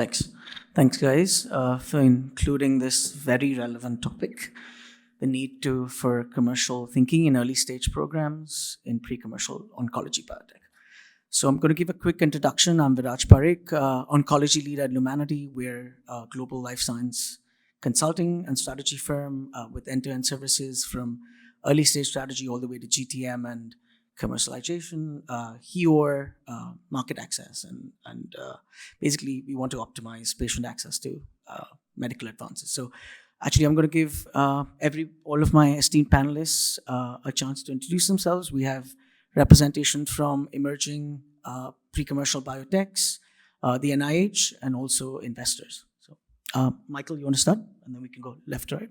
Thanks. Thanks, guys, for including this very relevant topic, the need for commercial thinking in early stage programs in pre-commercial oncology biotech. So I'm going to give a quick introduction. I'm Viraj Parekh, oncology lead at Lumanity. We're a global life science consulting and strategy firm with end-to-end services from early stage strategy all the way to GTM and commercialization, HEOR, market access, and basically we want to optimize patient access to medical advances. So actually I'm going to give all of my esteemed panelists a chance to introduce themselves. We have representation from emerging pre-commercial biotechs, the NIH, and also investors. So Michael, you want to start? And then we can go left to right.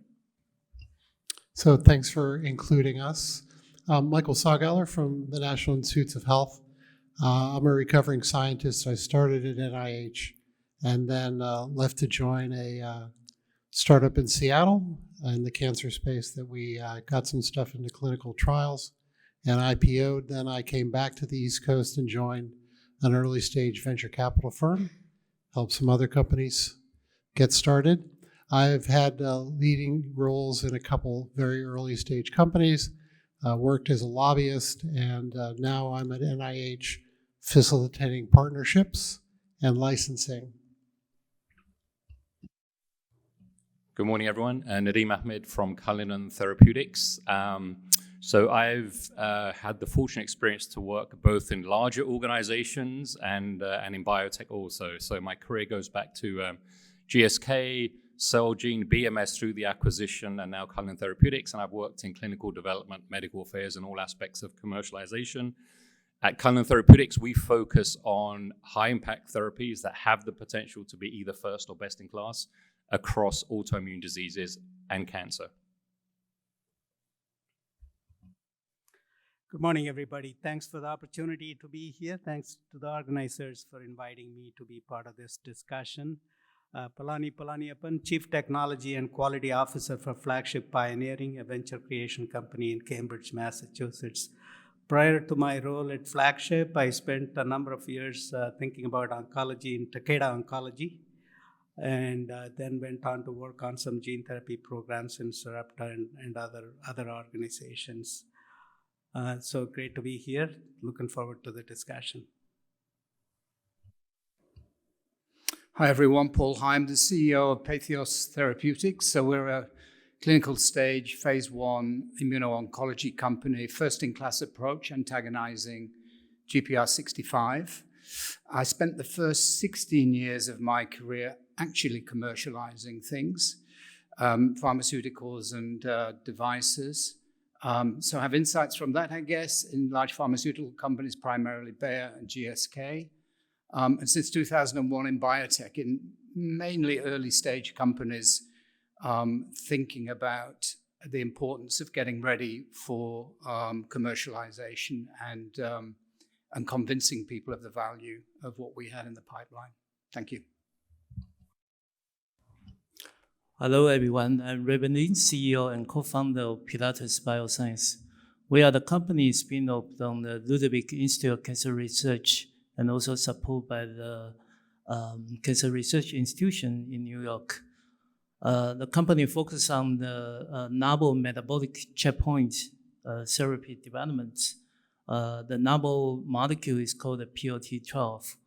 So thanks for including us. Michael Salgaller from the National Institutes of Health. I'm a recovering scientist. I started at NIH and then left to join a startup in Seattle in the cancer space that we got some stuff into clinical trials and IPO'd. Then I came back to the East Coast and joined an early stage venture capital firm, helped some other companies get started. I've had leading roles in a couple very early stage companies. Worked as a lobbyist, and now I'm at NIH facilitating partnerships and licensing. Good morning, everyone. Nadim Ahmed from Cullinan Therapeutics. So I've had the fortunate experience to work both in larger organizations and in biotech also. So my career goes back to GSK, Celgene, BMS through the acquisition, and now Cullinan Therapeutics, and I've worked in clinical development, medical affairs, and all aspects of commercialization. At Cullinan Therapeutics, we focus on high-impact therapies that have the potential to be either first or best in class across autoimmune diseases and cancer. Good morning, everybody. Thanks for the opportunity to be here. Thanks to the organizers for inviting me to be part of this discussion. Palaniappan, Chief Technology and Quality Officer for Flagship Pioneering, a venture creation company in Cambridge, Massachusetts. Prior to my role at Flagship, I spent a number of years thinking about oncology in Takeda Oncology, and then went on to work on some gene therapy programs in Sarepta and other organizations. So great to be here. Looking forward to the discussion. Hi everyone, Paul Higham, the CEO of Pathios Therapeutics. So we're a clinical stage phase 1 immuno-oncology company, first-in-class approach, antagonizing GPR65. I spent the first 16 years of my career actually commercializing things, pharmaceuticals and devices. So I have insights from that, I guess, in large pharmaceutical companies, primarily Bayer and GSK. And since 2001 in biotech, in mainly early stage companies, thinking about the importance of getting ready for commercialization and convincing people of the value of what we had in the pipeline. Thank you. Hello, everyone. I'm Nadim, CEO and co-founder of Pilatus Biosciences. We are the company spin-off from the Ludwig Institute of Cancer Research and also supported by the Cancer Research Institution in New York. The company focuses on the novel metabolic checkpoint therapy development. The novel molecule is called the POT12,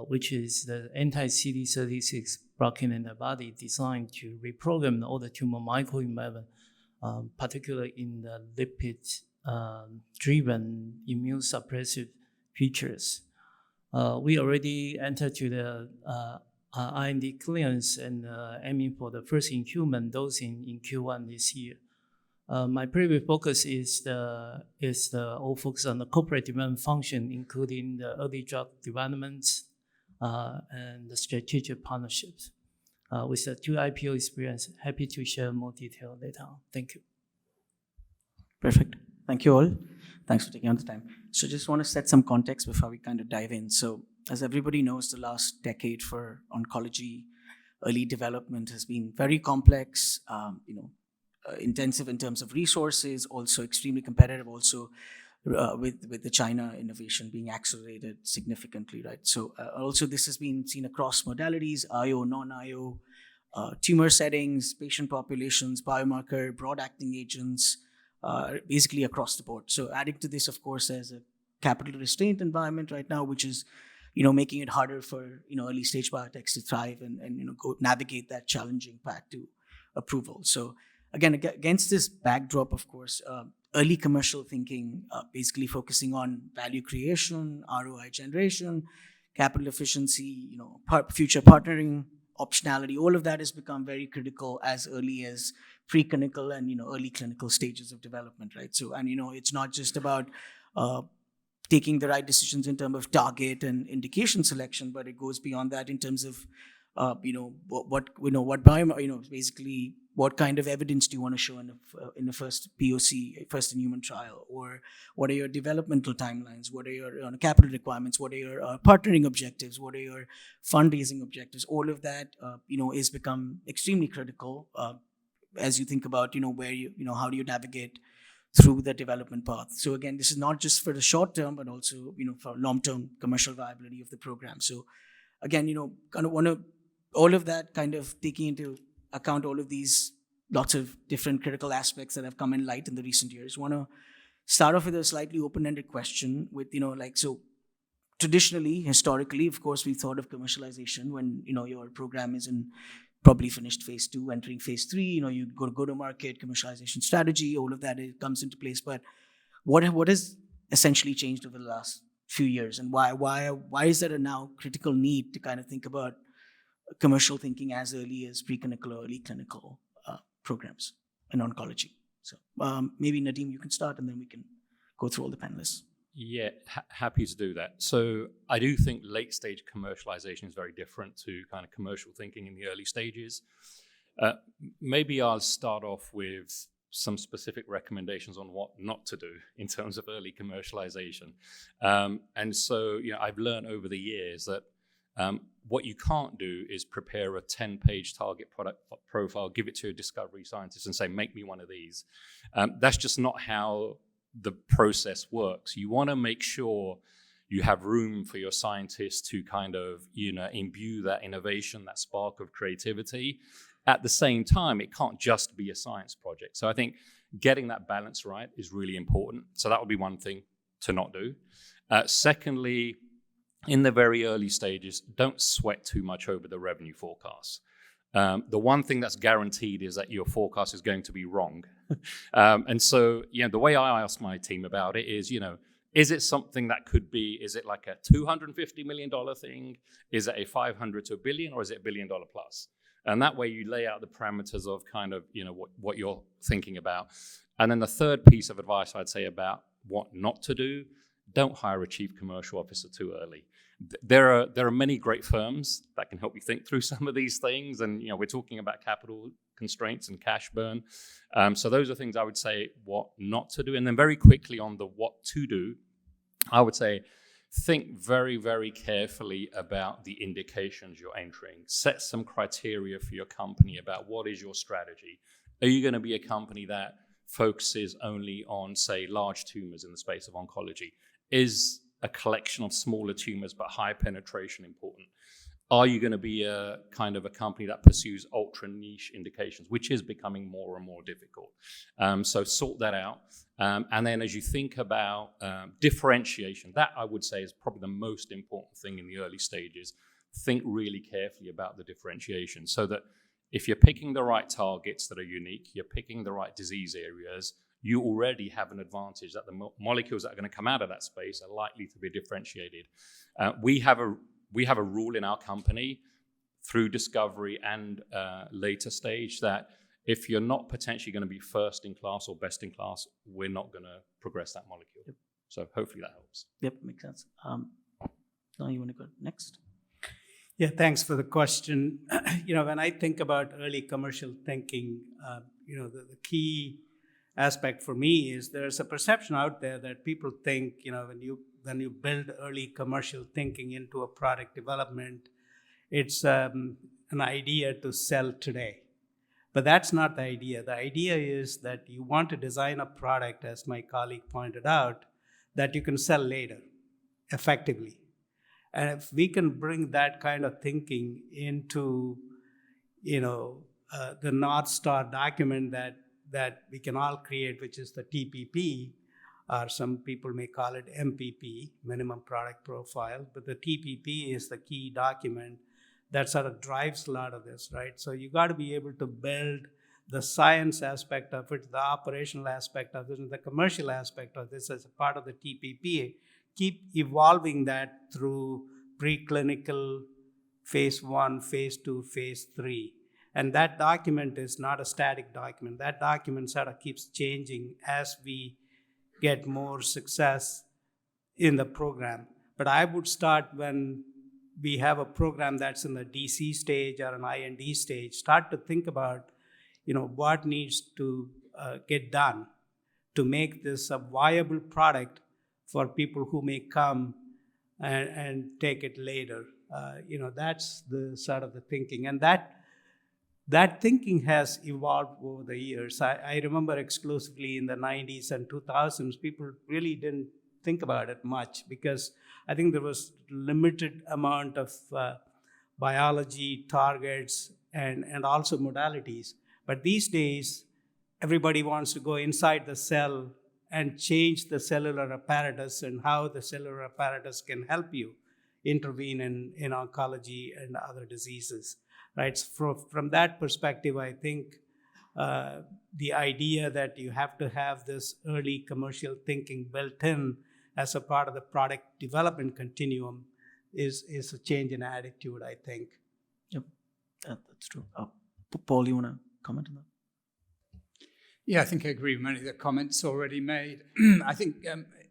which is the anti-CD36 blocking antibody designed to reprogram all the tumor microenvironment, particularly in the lipid-driven immune suppressive features. We already entered to the IND clearance and aiming for the first in-human dosing in Q1 this year. My previous focus is all focus on the corporate development function, including the early drug development and the strategic partnerships. With the 2 IPO experience, happy to share more detail later on. Thank you. Perfect. Thank you all. Thanks for taking on the time. So just want to set some context before we kind of dive in. So as everybody knows, the last decade for oncology early development has been very complex, intensive in terms of resources, also extremely competitive, also with the China innovation being accelerated significantly, right? So also this has been seen across modalities, IO, non-IO, tumor settings, patient populations, biomarker, broad-acting agents, basically across the board. So adding to this, of course, there's a capital restraint environment right now, which is making it harder for early stage biotechs to thrive and go navigate that challenging path to approval. So again, against this backdrop, of course, early commercial thinking, basically focusing on value creation, ROI generation, capital efficiency, future partnering, optionality, all of that has become very critical as early as preclinical and early clinical stages of development, right? So, and it's not just about taking the right decisions in terms of target and indication selection, but it goes beyond that in terms of basically what kind of evidence do you want to show in the first POC, first in human trial, or what are your developmental timelines, what are your capital requirements, what are your partnering objectives, what are your fundraising objectives. All of that is become extremely critical as you think about where how do you navigate through the development path. So again, this is not just for the short term, but also for long-term commercial viability of the program. So again, kind of want to all of that kind of taking into account all of these lots of different critical aspects that have come in light in the recent years. Want to start off with a slightly open-ended question with so traditionally, historically, of course, we've thought of commercialization when your program is in probably finished phase 2, entering phase 3, you go to market, commercialization strategy, all of that comes into place. But what has essentially changed over the last few years, and why is there a now critical need to kind of think about commercial thinking as early as preclinical or early clinical programs in oncology? So maybe Nadim, you can start, and then we can go through all the panelists. Yeah, happy to do that. So I do think late stage commercialization is very different to kind of commercial thinking in the early stages. Maybe I'll start off with some specific recommendations on what not to do in terms of early commercialization. And so, I've learned over the years that what you can't do is prepare a 10-page target product profile, give it to a discovery scientist and say, make me one of these. That's just not how the process works. You want to make sure you have room for your scientists to kind of, imbue that innovation, that spark of creativity. At the same time, it can't just be a science project. So I think getting that balance right is really important. So that would be one thing to not do. Secondly, in the very early stages, don't sweat too much over the revenue forecasts. The one thing that's guaranteed is that your forecast is going to be wrong. And so, the way I ask my team about it is it something that could be, is it like a $250 million thing? Is it a 500 to a billion, or is it $1 billion plus? And that way you lay out the parameters of kind of, what you're thinking about. And then the third piece of advice I'd say about what not to do, don't hire a chief commercial officer too early. There are many great firms that can help you think through some of these things. And, we're talking about capital constraints and cash burn. So those are things I would say what not to do. And then very quickly on the what to do, I would say think very, very carefully about the indications you're entering. Set some criteria for your company about what is your strategy. Are you going to be a company that focuses only on, say, large tumors in the space of oncology? Is a collection of smaller tumors but high penetration important? Are you going to be a kind of a company that pursues ultra niche indications, which is becoming more and more difficult? So sort that out. And then as you think about differentiation, that I would say is probably the most important thing in the early stages. Think really carefully about the differentiation so that if you're picking the right targets that are unique, you're picking the right disease areas, you already have an advantage that the molecules that are going to come out of that space are likely to be differentiated. We have a rule in our company through discovery and later stage that if you're not potentially going to be first in class or best in class, we're not going to progress that molecule. Yep. So hopefully that helps. Yep, makes sense. Now you want to go next? Yeah, thanks for the question. When I think about early commercial thinking, the key aspect for me is there's a perception out there that people think, when you build early commercial thinking into a product development, it's an idea to sell today. But that's not the idea. The idea is that you want to design a product, as my colleague pointed out, that you can sell later effectively. And if we can bring that kind of thinking into, the North Star document that we can all create, which is the TPP, or some people may call it MPP, minimum product profile, but the TPP is the key document that sort of drives a lot of this, right? So you got to be able to build the science aspect of it, the operational aspect of it, and the commercial aspect of this as a part of the TPP. Keep evolving that through preclinical, phase 1, phase 2, phase 3. And that document is not a static document. That document sort of keeps changing as we get more success in the program. But I would start when we have a program that's in the DC stage or an IND stage, start to think about, what needs to get done to make this a viable product for people who may come and take it later. That's the sort of the thinking. And that thinking has evolved over the years. I remember exclusively in the 90s and 2000s, people really didn't think about it much because I think there was limited amount of biology targets and also modalities. But these days, everybody wants to go inside the cell and change the cellular apparatus and how the cellular apparatus can help you intervene in oncology and other diseases. Right? So from that perspective, I think the idea that you have to have this early commercial thinking built in as a part of the product development continuum is a change in attitude, I think. Yep, that's true. Paul, you want to comment on that? Yeah, I think I agree with many of the comments already made. I think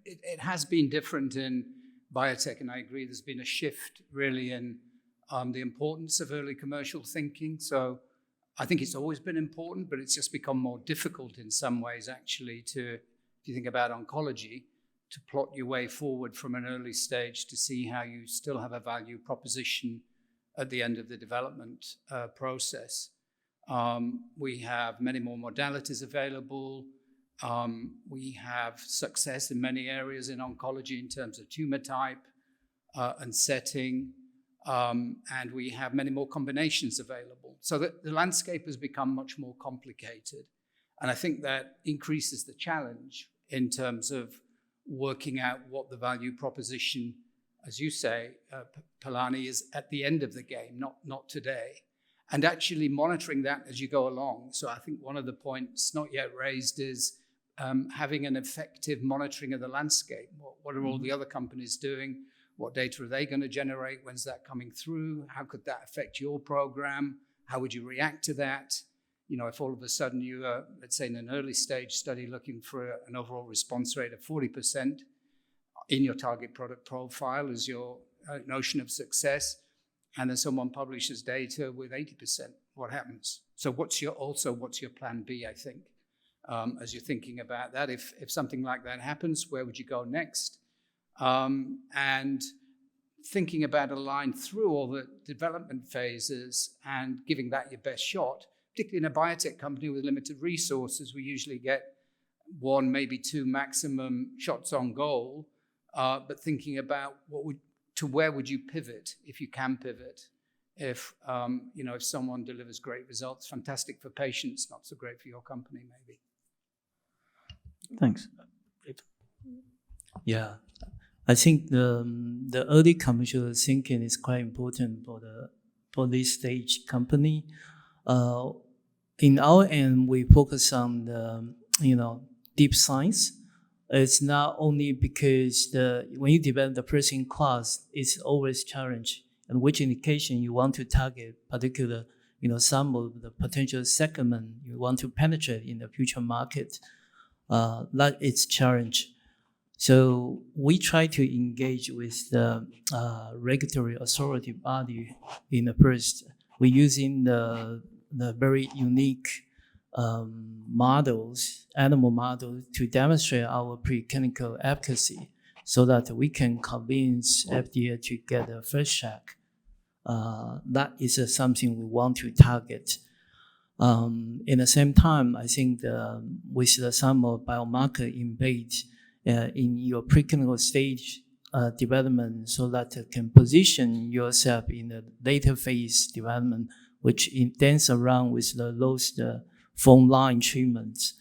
it has been different in biotech, and I agree there's been a shift really in the importance of early commercial thinking. So I think it's always been important, but it's just become more difficult in some ways actually to, if you think about oncology, to plot your way forward from an early stage to see how you still have a value proposition at the end of the development process. We have many more modalities available. We have success in many areas in oncology in terms of tumor type and setting. And we have many more combinations available. So the landscape has become much more complicated. And I think that increases the challenge in terms of working out what the value proposition, as you say, Palani, is at the end of the game, not today. And actually monitoring that as you go along. So I think one of the points not yet raised is having an effective monitoring of the landscape. What are all the other companies doing? What data are they going to generate? When's that coming through? How could that affect your program? How would you react to that? If all of a sudden you are, let's say in an early stage study looking for an overall response rate of 40% in your target product profile as your notion of success, and then someone publishes data with 80%, what happens? So what's your plan B, I think, as you're thinking about that? If something like that happens, where would you go next? And thinking about a line through all the development phases and giving that your best shot, particularly in a biotech company with limited resources, we usually get 1, maybe 2 maximum shots on goal, but thinking about where would you pivot if you can pivot? If someone delivers great results, fantastic for patients, not so great for your company, maybe. Thanks. Yeah, I think the early commercial thinking is quite important for this stage company. In our end, we focus on the deep science. It's not only because when you develop the first in class, it's always challenge and which indication you want to target, particular some of the potential segment you want to penetrate in the future market. That is challenge. So we try to engage with the regulatory authority body in the first. We're using the very unique animal models to demonstrate our preclinical efficacy so that we can convince FDA to get a first check. That is something we want to target. In the same time, I think with some of biomarker embed in your preclinical stage development, so that you can position yourself in the later phase development, which then surround with those phone line treatments.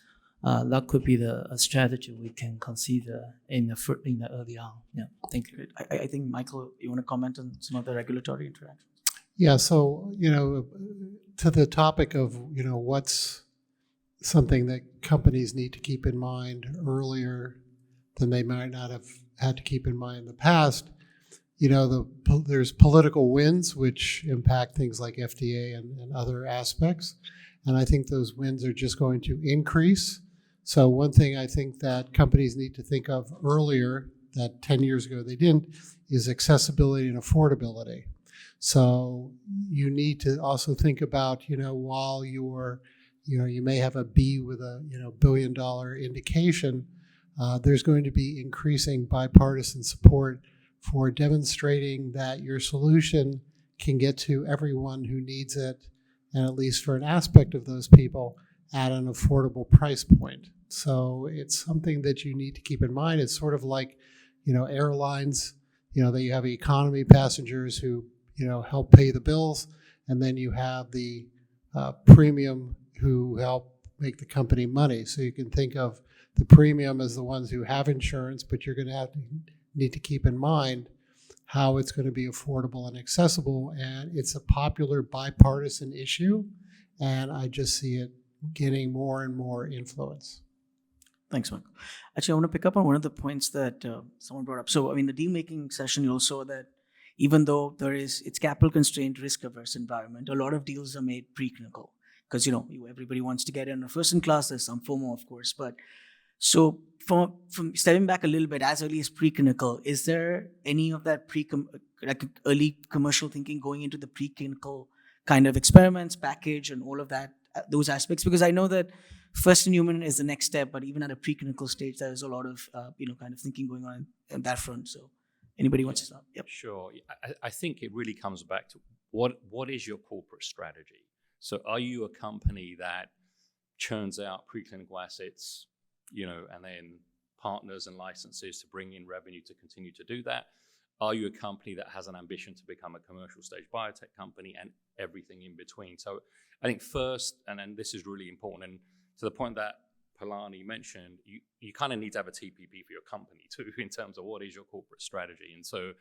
That could be a strategy we can consider in the early on. Yeah, thank you. I think, Michael, you want to comment on some of the regulatory interactions? Yeah, so, to the topic of, what's something that companies need to keep in mind earlier than they might not have had to keep in mind in the past, there's political wins which impact things like FDA and other aspects. And I think those wins are just going to increase. So one thing I think that companies need to think of earlier that 10 years ago they didn't is accessibility and affordability. So you need to also think about, while you're, you may have a B with a, $1 billion indication, there's going to be increasing bipartisan support for demonstrating that your solution can get to everyone who needs it, and at least for an aspect of those people, at an affordable price point. So it's something that you need to keep in mind. It's sort of like, airlines, that you have economy passengers who, help pay the bills, and then you have the premium who help make the company money. So you can think of the premium as the ones who have insurance, but you're going to need to keep in mind how it's going to be affordable and accessible. And it's a popular bipartisan issue, and I just see it getting more and more influence. Thanks, Michael. Actually, I want to pick up on one of the points that someone brought up. So, in the deal-making session, you'll saw that even though it's capital-constrained, risk-averse environment, a lot of deals are made preclinical because, everybody wants to get in a first-in-class. There's some FOMO, of course. But so from stepping back a little bit, as early as preclinical, is there any of that early commercial thinking going into the preclinical kind of experiments, package, and all of that, those aspects? Because I know that first in human is the next step, but even at a preclinical stage, there's a lot of kind of thinking going on that front. So, anybody wants to start? Yep. Sure. I think it really comes back to what is your corporate strategy? So, are you a company that churns out preclinical assets, and then partners and licenses to bring in revenue to continue to do that? Are you a company that has an ambition to become a commercial stage biotech company and everything in between? So, I think first, and this is really important, and to the point that Palani mentioned, you kind of need to have a TPP for your company too, in terms of what is your corporate strategy. And so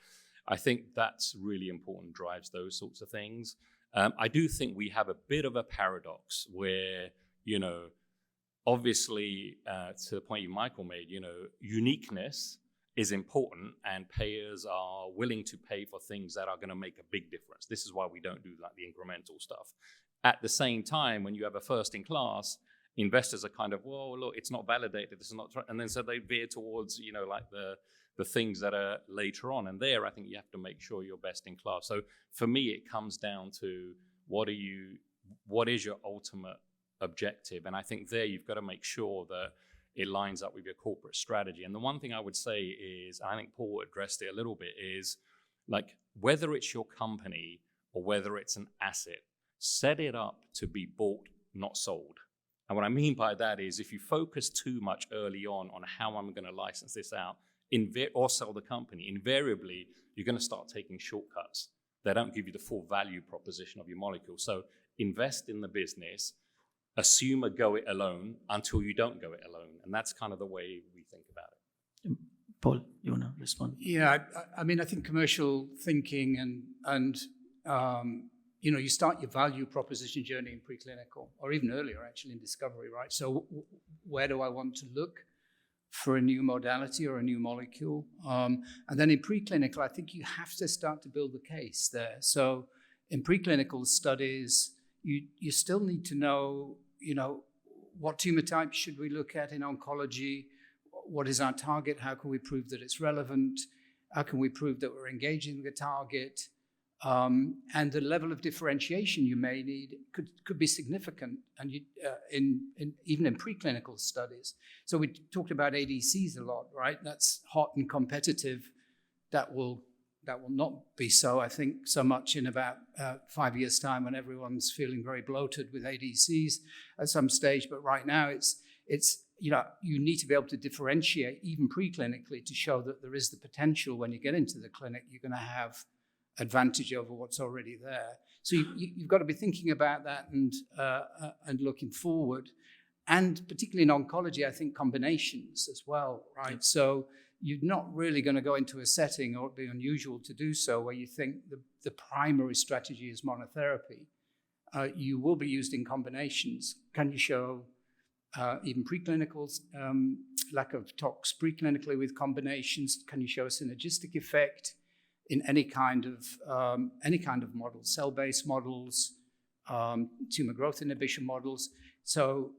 I think that's really important, drives those sorts of things. I do think we have a bit of a paradox where, obviously, to the point Michael made, uniqueness is important and payers are willing to pay for things that are going to make a big difference. This is why we don't do like the incremental stuff. At the same time, when you have a first-in-class, investors are kind of, well, look, it's not validated, this is not, and then so they veer towards, like the things that are later on. And there, I think you have to make sure you're best in class. So for me, it comes down to what is your ultimate objective? And I think there you've got to make sure that it lines up with your corporate strategy. And the one thing I would say is, I think Paul addressed it a little bit, is like whether it's your company or whether it's an asset, set it up to be bought, not sold. And what I mean by that is if you focus too much early on how I'm going to license this out or sell the company, invariably, you're going to start taking shortcuts that don't give you the full value proposition of your molecule. So invest in the business, assume a go it alone until you don't go it alone. And that's kind of the way we think about it. Paul, you want to respond? Yeah, I mean, I think commercial thinking and you start your value proposition journey in preclinical, or even earlier, actually, in discovery, right? So where do I want to look for a new modality or a new molecule? And then in preclinical, I think you have to start to build the case there. So in preclinical studies, you still need to know, what tumor types should we look at in oncology? What is our target? How can we prove that it's relevant? How can we prove that we're engaging the target? And the level of differentiation you may need could be significant, and even in preclinical studies. So we talked about ADCs a lot, right? That's hot and competitive. That will not be so, I think, so much in about 5 years' time when everyone's feeling very bloated with ADCs at some stage. But right now, it's you need to be able to differentiate even preclinically to show that there is the potential when you get into the clinic, you're going to have advantage over what's already there. So you've got to be thinking about that and looking forward. And particularly in oncology, I think combinations as well, right? Yeah. So you're not really going to go into a setting, or it'd be unusual to do so, where you think the primary strategy is monotherapy. You will be used in combinations. Can you show even preclinical lack of tox preclinically with combinations? Can you show a synergistic effect in any kind of model, cell-based models, tumor growth inhibition models? So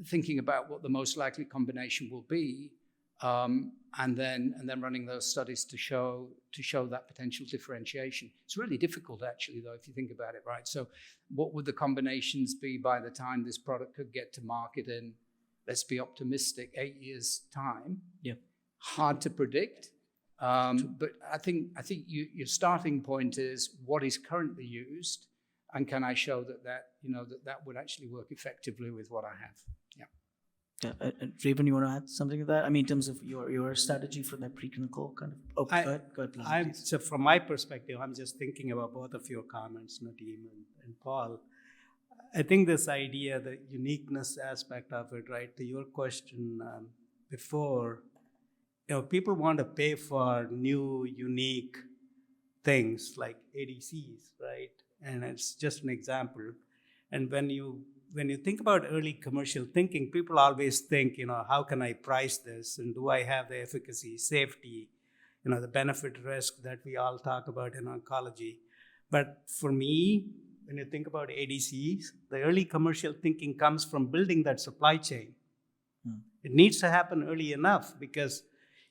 thinking about what the most likely combination will be, and then running those studies to show that potential differentiation. It's really difficult, actually, though, if you think about it, right? So what would the combinations be by the time this product could get to market in, let's be optimistic, 8 years' time? Yeah. Hard to predict. But I think your starting point is what is currently used, and can I show that would actually work effectively with what I have? Yeah. Yeah. Raven, you want to add something to that? I mean, in terms of your strategy for that preclinical kind of. Oh, go ahead. So from my perspective, I'm just thinking about both of your comments, Nadim and Paul. I think this idea, the uniqueness aspect of it, right? To your question before, people want to pay for new, unique things like ADCs, right? And it's just an example. And when you think about early commercial thinking, people always think, how can I price this? And do I have the efficacy, safety, the benefit risk that we all talk about in oncology? But for me, when you think about ADCs, the early commercial thinking comes from building that supply chain. It needs to happen early enough, because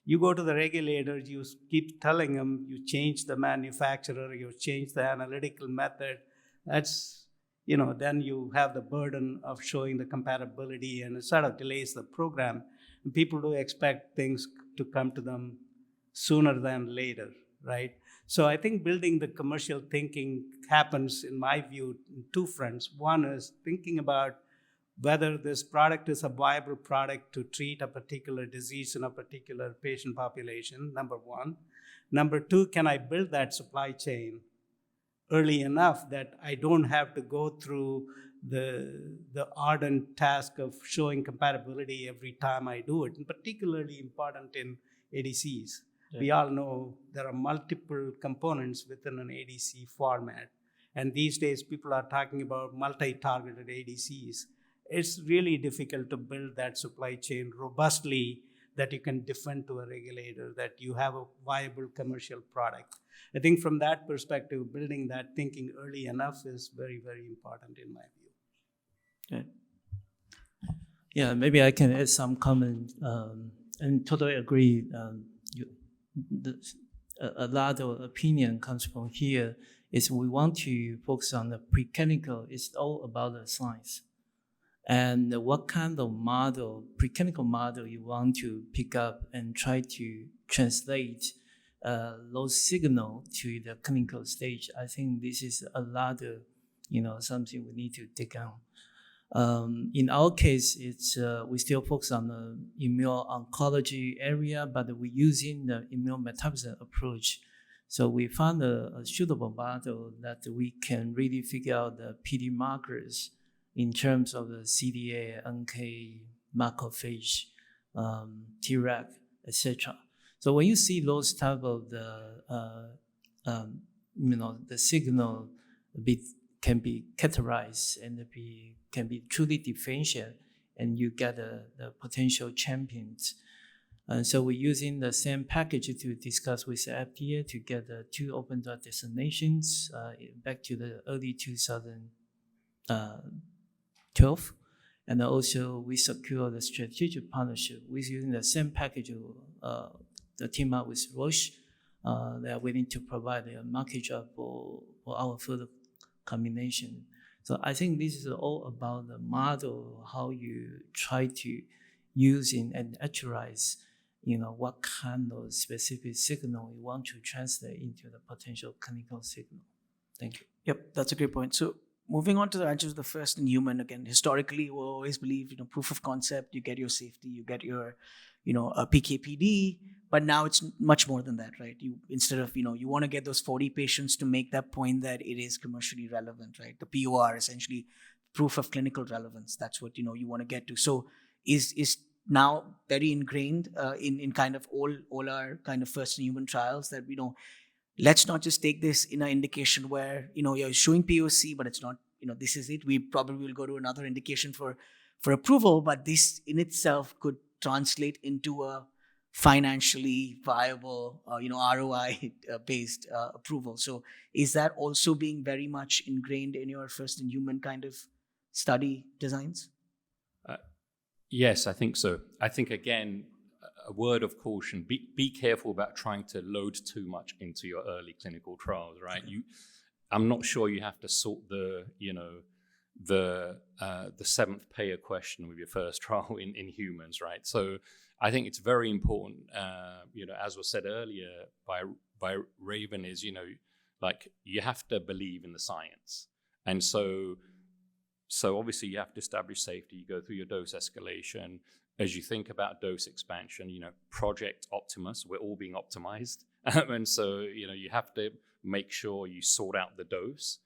you go to the regulators, you keep telling them, you change the manufacturer, you change the analytical method. That's, then you have the burden of showing the compatibility, and it sort of delays the program. And people do expect things to come to them sooner than later, right? So I think building the commercial thinking happens, in my view, in two fronts. One is thinking about whether this product is a viable product to treat a particular disease in a particular patient population, number one. Number two, can I build that supply chain early enough that I don't have to go through the ardent task of showing compatibility every time I do it, and particularly important in ADCs. Yeah. We all know there are multiple components within an ADC format, and these days people are talking about multi-targeted ADCs. It's really difficult to build that supply chain robustly that you can defend to a regulator that you have a viable commercial product. I think from that perspective, building that thinking early enough is very, very important in my view. Okay. Yeah, maybe I can add some comment, and totally agree. A lot of opinion comes from here is we want to focus on the preclinical. It's all about the science. And what kind of model, preclinical model you want to pick up and try to translate those signal to the clinical stage. I think this is a lot of, something we need to take on. In our case, it's we still focus on the immuno-oncology area, but we're using the immunometabolism approach. So we found a suitable model that we can really figure out the PD markers in terms of the CDA, NK, macrophage, Treg, etc. So when you see those type of the signal can be categorized and can be truly differentiated, and you get the potential champions. And so we're using the same package to discuss with the FDA to get the 2 open drug designations back to the early 2012. And also we secure the strategic partnership with using the same package the team up with Roche. They are willing to provide a market drug for our further combination. So I think this is all about the model, how you try to use and actualize, what kind of specific signal you want to translate into the potential clinical signal. Thank you. Yep, that's a great point. So moving on to the advantages of the first in human, again, historically, we always believe, proof of concept, you get your safety, you get your, a PKPD, but now it's much more than that, right? You, instead of, you want to get those 40 patients to make that point that it is commercially relevant, right? The POR, essentially, proof of clinical relevance. That's what, you want to get to. So is now very ingrained in kind of all our kind of first in human trials that, let's not just take this in an indication where, you're showing POC, but it's not, this is it. We probably will go to another indication for approval, but this in itself could translate into a financially viable, ROI based approval. So is that also being very much ingrained in your first in human kind of study designs? Yes, I think so. I think, again, a word of caution, be careful about trying to load too much into your early clinical trials, right? I'm not sure you have to sort the seventh payer question with your first trial in humans, right? So I think it's very important, as was said earlier by Raven, is, you have to believe in the science. And so obviously you have to establish safety, you go through your dose escalation. As you think about dose expansion, Project Optimus, we're all being optimized. And so, you have to make sure you sort out the dose.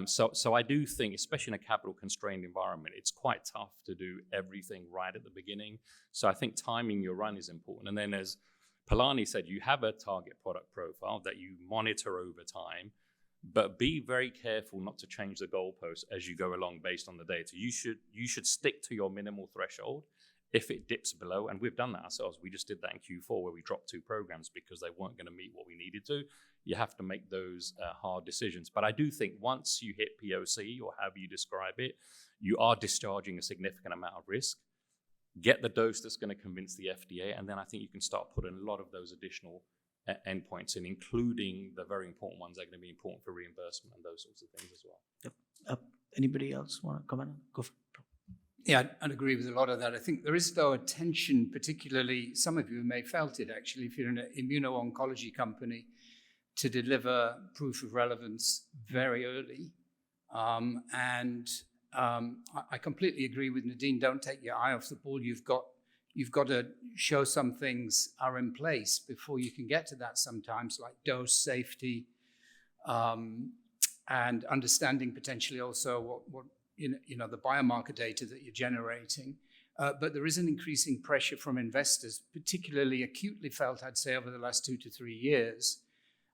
So I do think, especially in a capital constrained environment, it's quite tough to do everything right at the beginning. So I think timing your run is important. And then, as Palani said, you have a target product profile that you monitor over time, but be very careful not to change the goalpost as you go along based on the data. You should stick to your minimal threshold. If it dips below, and we've done that ourselves, we just did that in Q4 where we dropped 2 programs because they weren't going to meet what we needed to. You have to make those hard decisions. But I do think once you hit POC, or however you describe it, you are discharging a significant amount of risk. Get the dose that's going to convince the FDA, and then I think you can start putting a lot of those additional endpoints in, including the very important ones that are going to be important for reimbursement and those sorts of things as well. Yep. Anybody else want to comment? Go for it. Yeah, I'd agree with a lot of that. I think there is, though, a tension, particularly, some of you may have felt it, actually, if you're an immuno-oncology company, to deliver proof of relevance very early. I completely agree with Nadim. Don't take your eye off the ball. You've got to show some things are in place before you can get to that sometimes, like dose, safety, and understanding potentially also what the biomarker data that you're generating. But there is an increasing pressure from investors, particularly acutely felt, I'd say, over the last 2 to 3 years.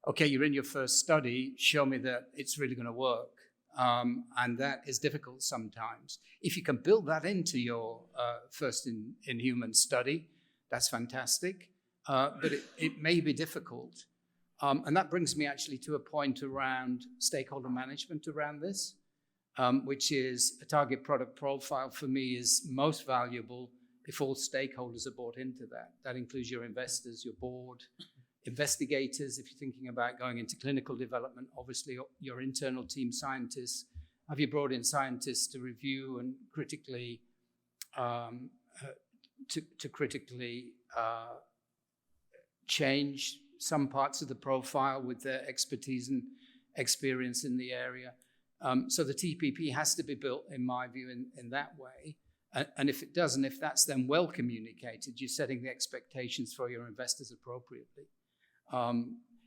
Okay, you're in your first study, show me that it's really going to work. And that is difficult sometimes. If you can build that into your first in human study, that's fantastic. But it may be difficult. And that brings me actually to a point around stakeholder management around this. Which is a target product profile for me is most valuable if all stakeholders are bought into that. That includes your investors, your board, investigators, if you're thinking about going into clinical development, obviously your internal team scientists. Have you brought in scientists to review and critically change some parts of the profile with their expertise and experience in the area? So the TPP has to be built, in my view, in that way. And if it doesn't, if that's then well communicated, you're setting the expectations for your investors appropriately.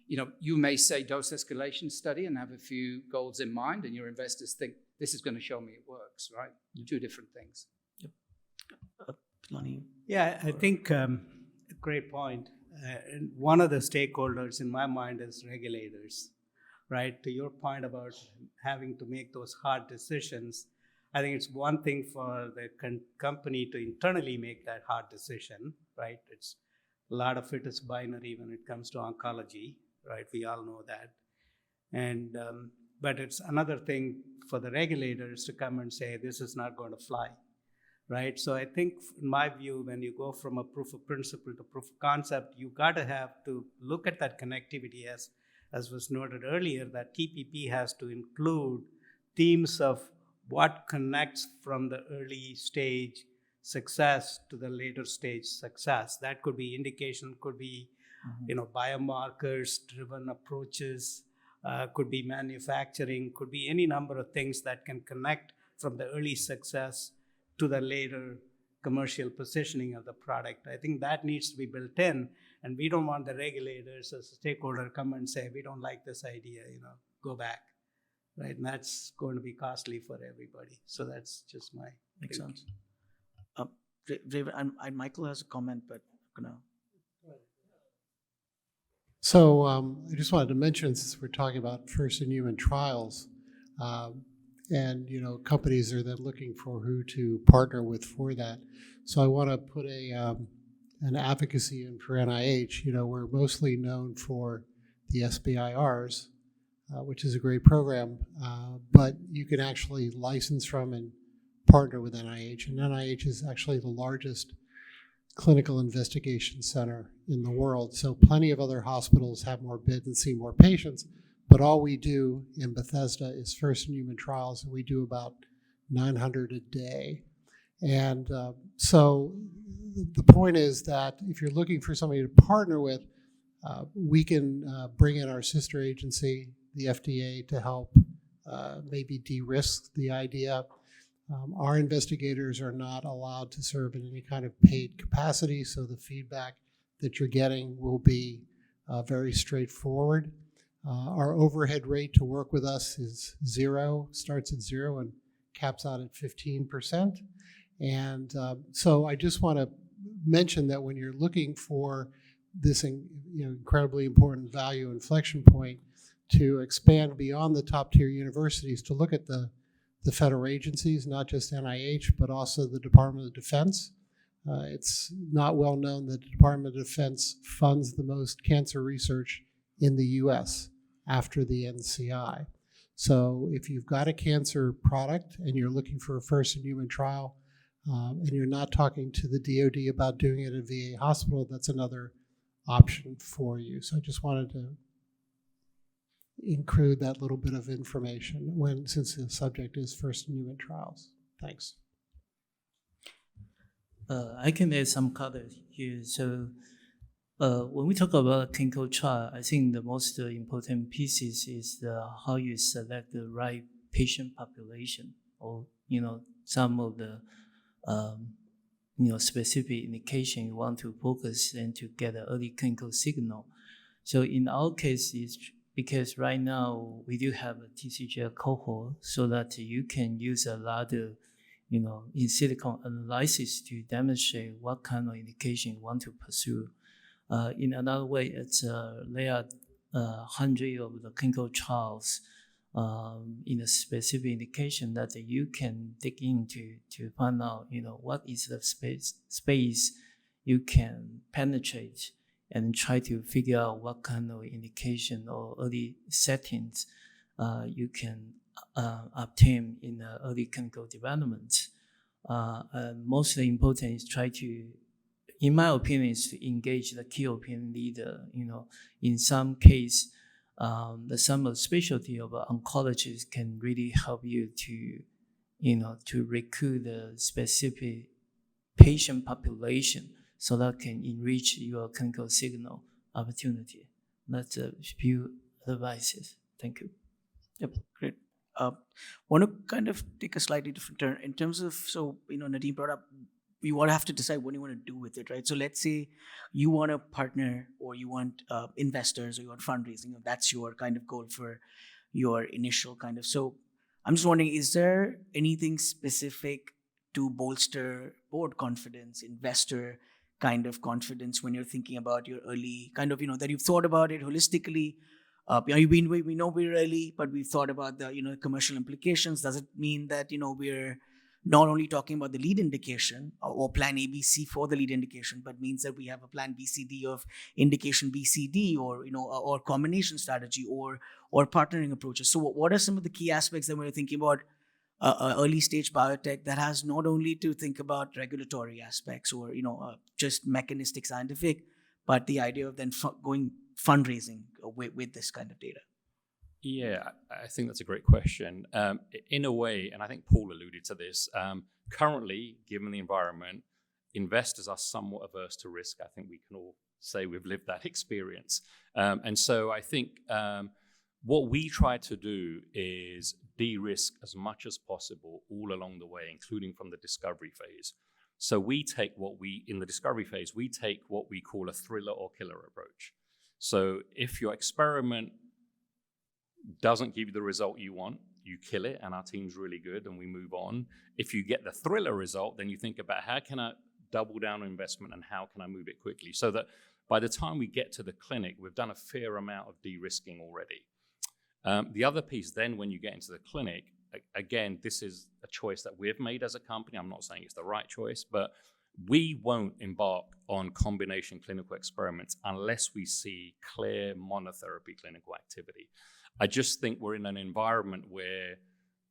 You may say dose escalation study and have a few goals in mind, and your investors think this is going to show me it works, right? Two different things. Yep. Palani? Yeah, I think great point. One of the stakeholders in my mind is regulators. Right, to your point about having to make those hard decisions, I think it's one thing for the company to internally make that hard decision, right? It's a lot of it is binary when it comes to oncology, right? We all know that. And but it's another thing for the regulators to come and say, this is not going to fly, right? So I think, in my view, when you go from a proof of principle to proof of concept, you got to have to look at that connectivity as was noted earlier, that TPP has to include themes of what connects from the early stage success to the later stage success. That could be indication, could be biomarkers driven approaches, could be manufacturing, could be any number of things that can connect from the early success to the later commercial positioning of the product. I think that needs to be built in, and we don't want the regulators as a stakeholder come and say, we don't like this idea, go back, right? And that's going to be costly for everybody. So that's just my Makes thinking. sense. Raven, and Michael has a comment, but I'm gonna. So I just wanted to mention, since we're talking about first-in-human trials, and companies are then looking for who to partner with for that. So I want to put an advocacy in for NIH. We're mostly known for the SBIRs, which is a great program, but you can actually license from and partner with NIH, and NIH is actually the largest clinical investigation center in the world. So plenty of other hospitals have more bids and see more patients, but all we do in Bethesda is first-in-human trials, and we do about 900 a day. And so the point is that if you're looking for somebody to partner with, we can bring in our sister agency, the FDA, to help maybe de-risk the idea. Our investigators are not allowed to serve in any kind of paid capacity, so the feedback that you're getting will be very straightforward. Our overhead rate to work with us is zero, starts at zero and caps out at 15%. And so I just want to mention that when you're looking for this incredibly important value inflection point to expand beyond the top tier universities, to look at the federal agencies, not just NIH, but also the Department of Defense. It's not well known that the Department of Defense funds the most cancer research in the US after the NCI. So if you've got a cancer product and you're looking for a first-in-human trial, and you're not talking to the DoD about doing it at a VA hospital, that's another option for you. So I just wanted to include that little bit of information since the subject is first-in-human trials. Thanks. I can add some color here. So when we talk about a clinical trial, I think the most important pieces is how you select the right patient population, or some of the specific indication you want to focus and to get an early clinical signal. So in our case, it's because right now we do have a TCGA cohort, so that you can use a lot of in silico analysis to demonstrate what kind of indication you want to pursue. In another way, it's there are hundreds of the clinical trials in a specific indication that you can dig into to find out, what is the space you can penetrate, and try to figure out what kind of indication or early settings you can obtain in early clinical development. And most important is try to, in my opinion, is to engage the key opinion leader. In some case, some of the specialty of oncologists can really help you to recruit the specific patient population, so that can enrich your clinical signal opportunity. That's a few advices. Thank you. Yep, great. Want to kind of take a slightly different turn in terms of, Nadim brought up, you want to have to decide what you want to do with it, right? So let's say you want to partner, or you want investors, or you want fundraising. That's your kind of goal for your initial kind of. So I'm just wondering, is there anything specific to bolster board confidence, investor kind of confidence when you're thinking about your early kind of, that you've thought about it holistically? We know we're early, but we've thought about the, commercial implications. Does it mean that, we're not only talking about the lead indication or plan ABC for the lead indication, but means that we have a plan BCD of indication BCD, or, or combination strategy, or partnering approaches? So what are some of the key aspects that we're thinking about early stage biotech that has not only to think about regulatory aspects or just mechanistic scientific, but the idea of then going fundraising with this kind of data? Yeah, I think that's a great question. In a way, and I think Paul alluded to this, currently, given the environment, investors are somewhat averse to risk. I think we can all say we've lived that experience. And so I think What we try to do is de-risk as much as possible all along the way, including from the discovery phase. So we take in the discovery phase, we take what we call a thriller or killer approach. So if your experiment doesn't give you the result you want, you kill it, and our team's really good, and we move on. If you get the thriller result, then you think about how can I double down on investment and how can I move it quickly, so that by the time we get to the clinic, we've done a fair amount of de-risking already. The other piece then, when you get into the clinic, again, this is a choice that we've made as a company. I'm not saying it's the right choice, but we won't embark on combination clinical experiments unless we see clear monotherapy clinical activity. I just think we're in an environment where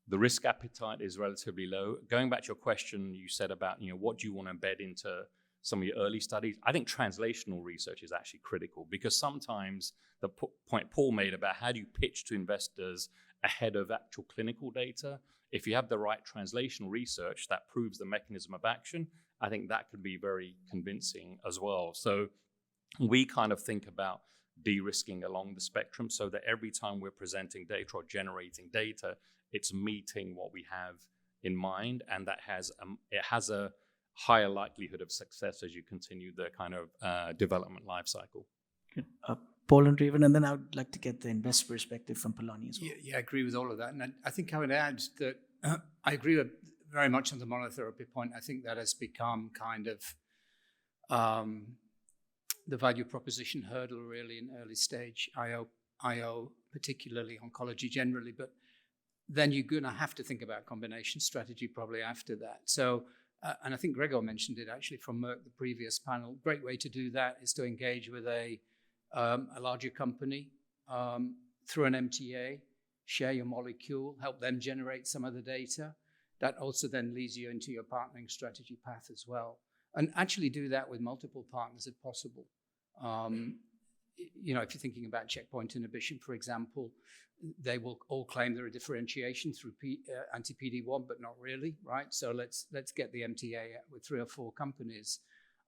the risk appetite is relatively low. Going back to your question, you said about, what do you want to embed into some of your early studies? I think translational research is actually critical, because sometimes the point Paul made about how do you pitch to investors ahead of actual clinical data, if you have the right translational research that proves the mechanism of action, I think that could be very convincing as well. So we kind of think about de-risking along the spectrum, so that every time we're presenting data or generating data, it's meeting what we have in mind, and that it has a higher likelihood of success as you continue the kind of development life cycle. Paul and Raven, and then I would like to get the investor perspective from Palani as well. Yeah, I agree with all of that. And I think I would add that I agree very much on the monotherapy point. I think that has become kind of the value proposition hurdle really in early stage IO, particularly oncology generally, but then you're going to have to think about combination strategy probably after that. So, and I think Gregor mentioned it actually from Merck, the previous panel. Great way to do that is to engage with a larger company through an MTA, share your molecule, help them generate some of the data. That also then leads you into your partnering strategy path as well. And actually do that with multiple partners if possible. If you're thinking about checkpoint inhibition, for example, they will all claim there are differentiation through anti-PD-1, but not really, right? So let's get the MTA with 3 or 4 companies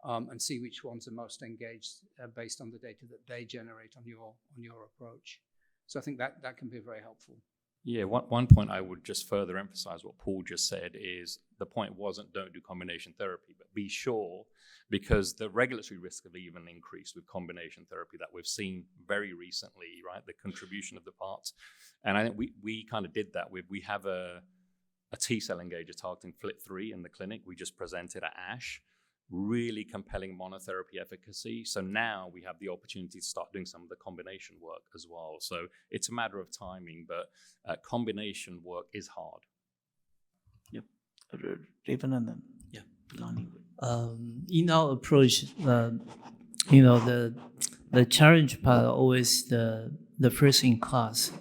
and see which ones are most engaged based on the data that they generate on your approach. So I think that can be very helpful. Yeah, one point I would just further emphasize what Paul just said is the point wasn't don't do combination therapy, but be sure, because the regulatory risk have even increased with combination therapy that we've seen very recently, right? The contribution of the parts. And I think we kind of did that. We have a T-cell engager targeting FLT3 in the clinic. We just presented at ASH. Really compelling monotherapy efficacy. So now we have the opportunity to start doing some of the combination work as well. So it's a matter of timing, but combination work is hard. Yep. Raven and then Palani. In our approach, the challenge part always the first in class.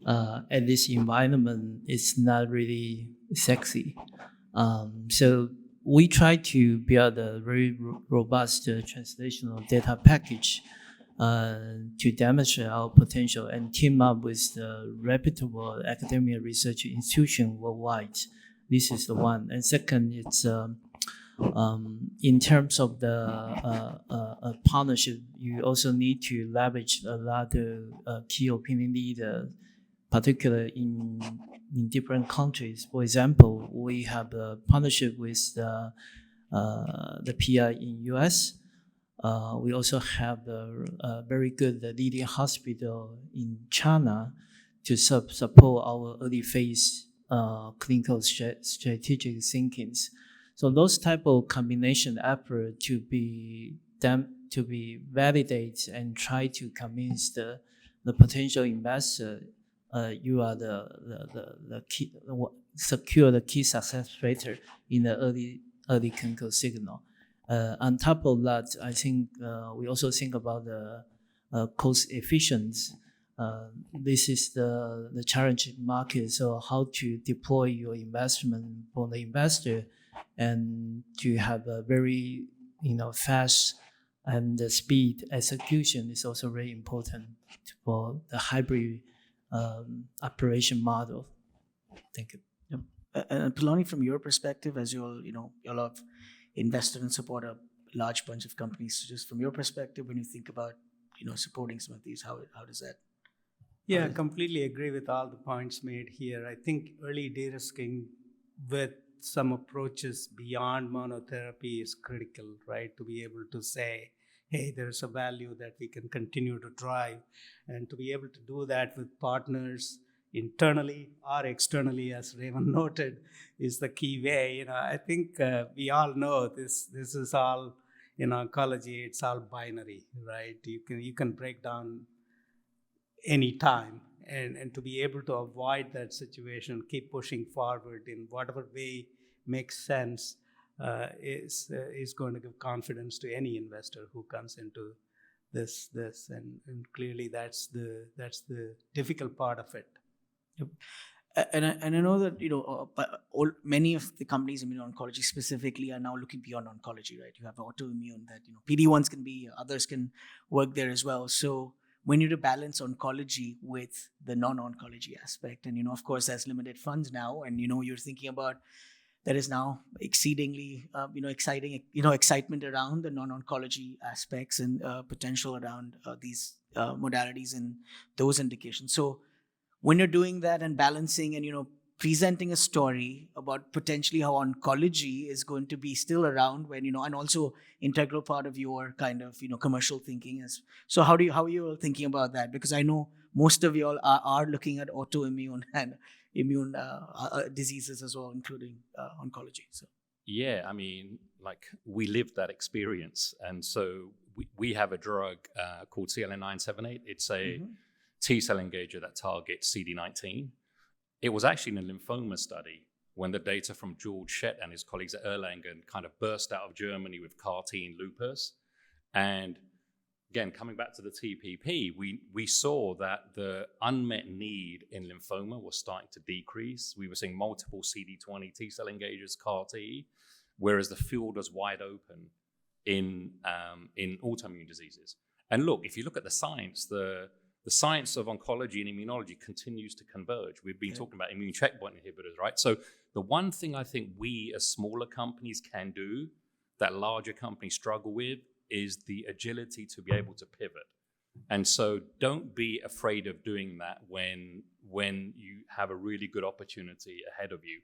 At this environment, it's not really sexy. So we try to build a very robust translational data package to demonstrate our potential and team up with the reputable academic research institution worldwide. This is the one. And second, it's in terms of the partnership, you also need to leverage a lot of key opinion leaders, particularly in different countries. For example, we have a partnership with the PI in US. We also have a very good leading hospital in China to support our early phase clinical strategic thinkings. So those type of combination effort to be validated and try to convince the potential investor you are the key, secure the key success factor in the early clinical signal. On top of that, I think we also think about the cost efficiency. This is the challenging market. So how to deploy your investment for the investor and to have a very fast and the speed execution is also very important for the hybrid operation model. Thank you. Yep. And Palani, from your perspective, as you'll have invested and support a large bunch of companies, so just from your perspective, when you think about supporting some of these, how does that Yeah, I completely agree with all the points made here. I think early de-risking with some approaches beyond monotherapy is critical, right? To be able to say, hey, there's a value that we can continue to drive, and to be able to do that with partners internally or externally, as Raven noted, is the key way. I think we all know this is all in oncology. It's all binary, right? You can break down any time, and to be able to avoid that situation, keep pushing forward in whatever way makes sense, is going to give confidence to any investor who comes into this and clearly that's the difficult part of it. Yep. And I know that many of the companies in immuno-oncology specifically are now looking beyond oncology, right? You have autoimmune that PD-1s can be, others can work there as well. So when you balance oncology with the non-oncology aspect, and of course there's limited funds now, and you're thinking about there is now exceedingly exciting excitement around the non-oncology aspects and potential around these modalities and those indications. So when you're doing that and balancing and presenting a story about potentially how oncology is going to be still around when and also integral part of your kind of commercial thinking is. So how are you all thinking about that? Because I know most of you all are looking at autoimmune and immune diseases as well, including oncology. So yeah, I mean, like we lived that experience, and so we have a drug called CLN-978. It's a T-cell engager that targets CD19. It was actually in a lymphoma study when the data from George Schett and his colleagues at Erlangen kind of burst out of Germany with CAR-T in lupus. And again, coming back to the TPP, we saw that the unmet need in lymphoma was starting to decrease. We were seeing multiple CD20 T-cell engagers, CAR-T, whereas the field was wide open in autoimmune diseases. And look, if you look at the science, the science of oncology and immunology continues to converge. We've been talking about immune checkpoint inhibitors, right? So the one thing I think we as smaller companies can do that larger companies struggle with is the agility to be able to pivot. And so don't be afraid of doing that when you have a really good opportunity ahead of you.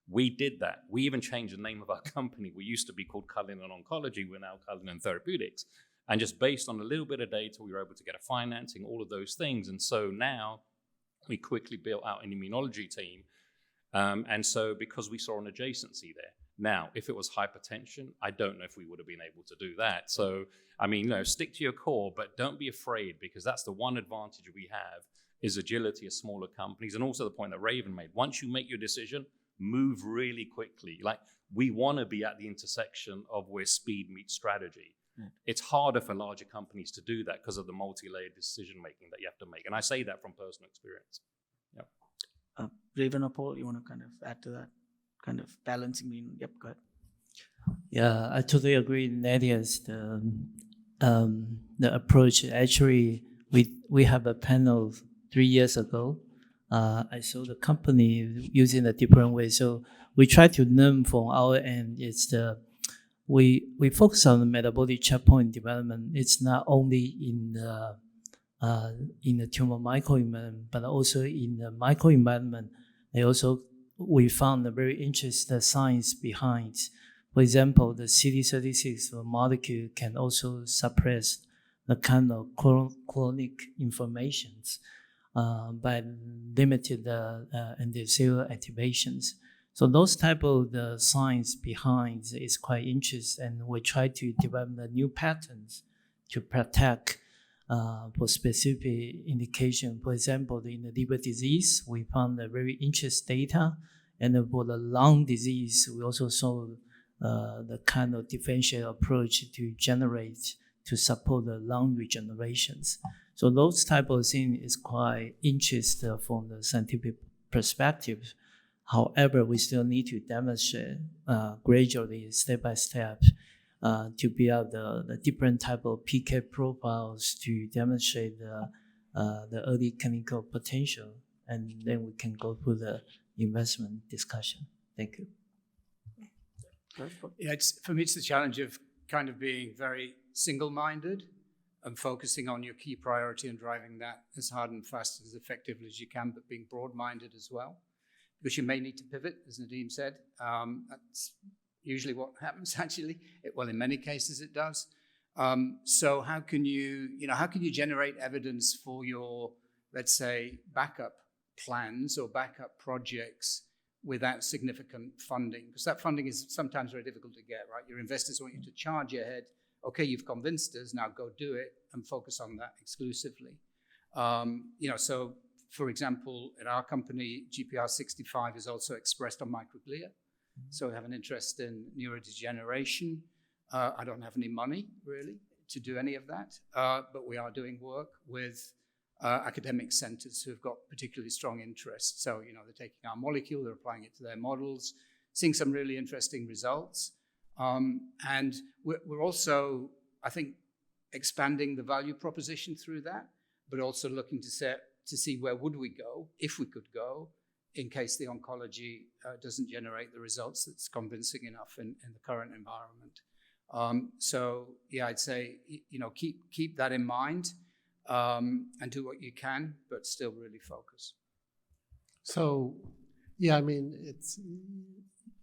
We did that. We even changed the name of our company. We used to be called Cullinan Oncology. We're now Cullinan Therapeutics. And just based on a little bit of data, we were able to get a financing, all of those things. And so now we quickly built out an immunology team. And so because we saw an adjacency there. Now, if it was hypertension, I don't know if we would have been able to do that. So, I mean, stick to your core, but don't be afraid, because that's the one advantage we have is agility as smaller companies. And also the point that Raven made, once you make your decision, move really quickly. Like, we want to be at the intersection of where speed meets strategy. It's harder for larger companies to do that because of the multi-layered decision-making that you have to make. And I say that from personal experience. Yeah. Raven or Paul, you want to kind of add to that? Kind of balancing the... Yep, go ahead. Yeah, I totally agree. Nadia's the approach. Actually, we have a panel 3 years ago. I saw the company using a different way. So we try to learn from our end. It's we focus on the metabolic checkpoint development. It's not only in the tumor microenvironment, but also in the microenvironment. We found a very interesting science behind. For example, the CD36 molecule can also suppress the kind of chronic inflammations by limited endothelial activations. So those type of the science behind is quite interesting, and we try to develop the new patterns to protect for specific indication. For example, in the liver disease, we found a very interesting data, and for the lung disease, we also saw the kind of differential approach to support the lung regenerations. So those type of things is quite interesting from the scientific perspective. However, we still need to demonstrate gradually, step by step, to build the different type of PK profiles to demonstrate the early clinical potential, and then we can go through the investment discussion. Thank you. Yeah, for me, it's the challenge of kind of being very single-minded. and focusing on your key priority and driving that as hard and fast as effectively as you can, but being broad-minded as well, because you may need to pivot, as Nadim said. That's usually what happens, actually. Well, in many cases it does. So how can you generate evidence for your, let's say, backup plans or backup projects without significant funding? Because that funding is sometimes very difficult to get, right? Your investors want you to charge ahead. Okay, you've convinced us, now go do it and focus on that exclusively. So for example, in our company, GPR65 is also expressed on microglia. So we have an interest in neurodegeneration. I don't have any money, really, to do any of that, but we are doing work with academic centers who've got particularly strong interest. So, they're taking our molecule, they're applying it to their models, seeing some really interesting results. And we're also, I think, expanding the value proposition through that, but also looking to see where would we go, if we could go, in case the oncology doesn't generate the results that's convincing enough in the current environment. I'd say, keep that in mind and do what you can, but still really focus. So, it's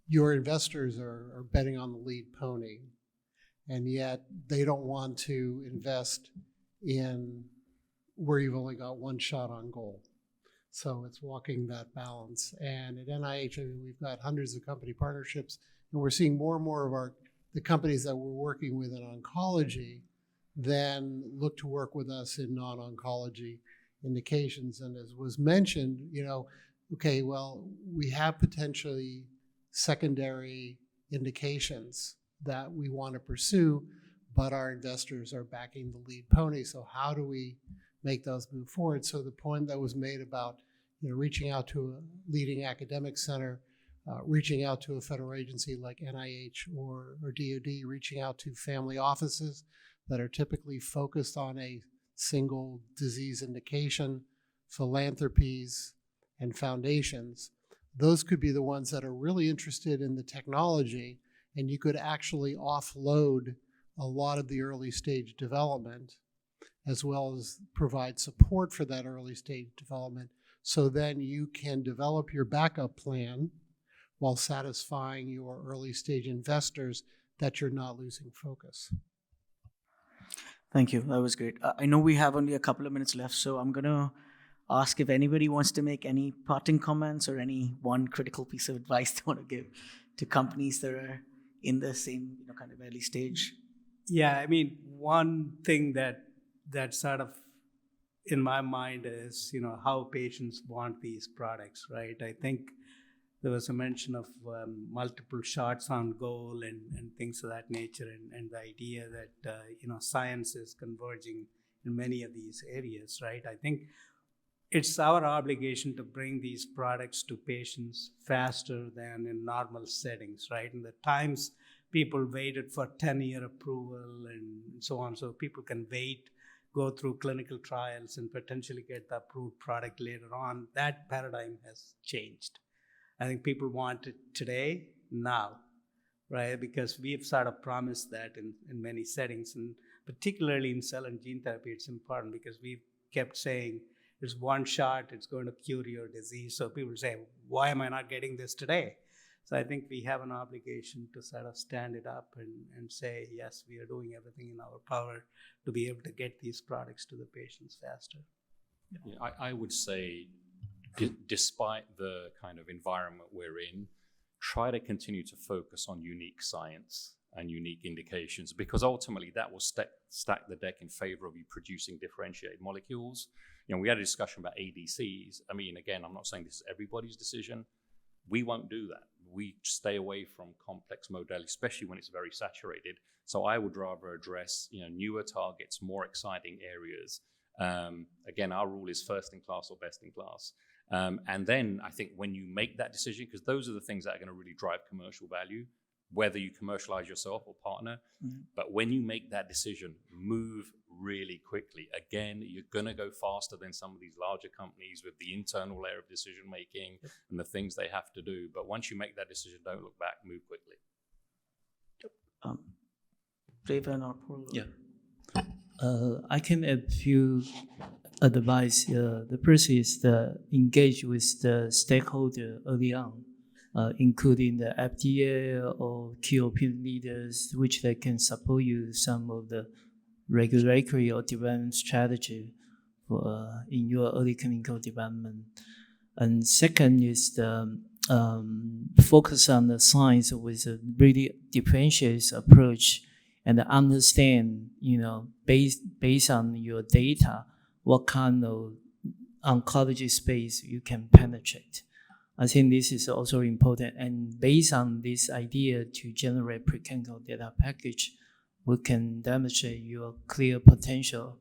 your investors are betting on the lead pony, and yet they don't want to invest in where you've only got one shot on goal. So it's walking that balance. And at NIH, we've got hundreds of company partnerships, and we're seeing more and more of the companies that we're working with in oncology then look to work with us in non-oncology indications. And as was mentioned, we have potentially secondary indications that we want to pursue, but our investors are backing the lead pony. So how do we make those move forward? So the point that was made about reaching out to a leading academic center, reaching out to a federal agency like NIH or DoD, reaching out to family offices that are typically focused on a single disease indication, philanthropies, and foundations. Those could be the ones that are really interested in the technology, and you could actually offload a lot of the early stage development, as well as provide support for that early stage development. So then you can develop your backup plan while satisfying your early stage investors that you're not losing focus. Thank you. That was great. I know we have only a couple of minutes left, so I'm going to ask if anybody wants to make any parting comments or any one critical piece of advice they want to give to companies that are in the same kind of early stage. Yeah, one thing that sort of in my mind is, how patients want these products, right? I think there was a mention of multiple shots on goal and things of that nature, and the idea that, science is converging in many of these areas, right? I think it's our obligation to bring these products to patients faster than in normal settings, right? In the times people waited for 10-year approval and so on, so people can wait, go through clinical trials, and potentially get the approved product later on. That paradigm has changed. I think people want it today, now, right? Because we've sort of promised that in many settings, and particularly in cell and gene therapy, it's important because we've kept saying it's one shot, it's going to cure your disease. So people say, why am I not getting this today? So I think we have an obligation to sort of stand it up and say, yes, we are doing everything in our power to be able to get these products to the patients faster. Yeah, I would say, despite the kind of environment we're in, try to continue to focus on unique science and unique indications, because ultimately that will stack the deck in favor of you producing differentiated molecules. We had a discussion about ADCs. Again, I'm not saying this is everybody's decision. We won't do that. We stay away from complex modalities, especially when it's very saturated. So I would rather address, newer targets, more exciting areas. Again, our rule is first in class or best in class. And then I think when you make that decision, because those are the things that are going to really drive commercial value, whether you commercialize yourself or partner. Mm-hmm. But when you make that decision, move really quickly. Again, you're going to go faster than some of these larger companies with the internal layer of decision making and the things they have to do. But once you make that decision, don't look back, move quickly. Raven or Paul? Yeah. I can add a few advice. The first is to engage with the stakeholder early on, including the FDA or key opinion leaders, which they can support you some of the regulatory or development strategy for in your early clinical development. And second is the focus on the science with a really differentiated approach and understand, based on your data, what kind of oncology space you can penetrate. I think this is also important. And based on this idea to generate preclinical data package, we can demonstrate your clear potential.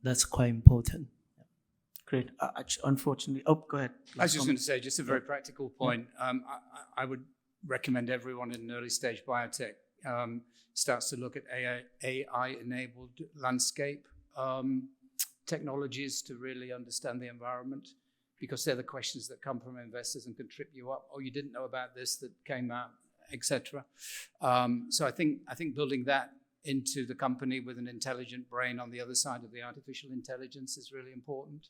That's quite important. Great. Unfortunately, go ahead. I was just going to say, just a very practical point. I would recommend everyone in an early stage biotech starts to look at AI-enabled landscape technologies to really understand the environment, because they're the questions that come from investors and can trip you up. Oh, you didn't know about this that came out, etc. So I think building that into the company with an intelligent brain on the other side of the artificial intelligence is really important.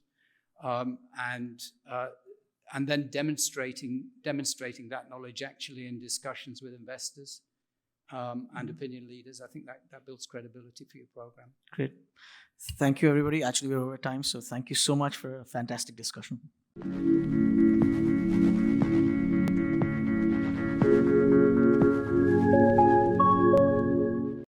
And then demonstrating that knowledge actually in discussions with investors and opinion leaders. I think that builds credibility for your program. Great. Thank you, everybody. Actually, we're over time, so thank you so much for a fantastic discussion.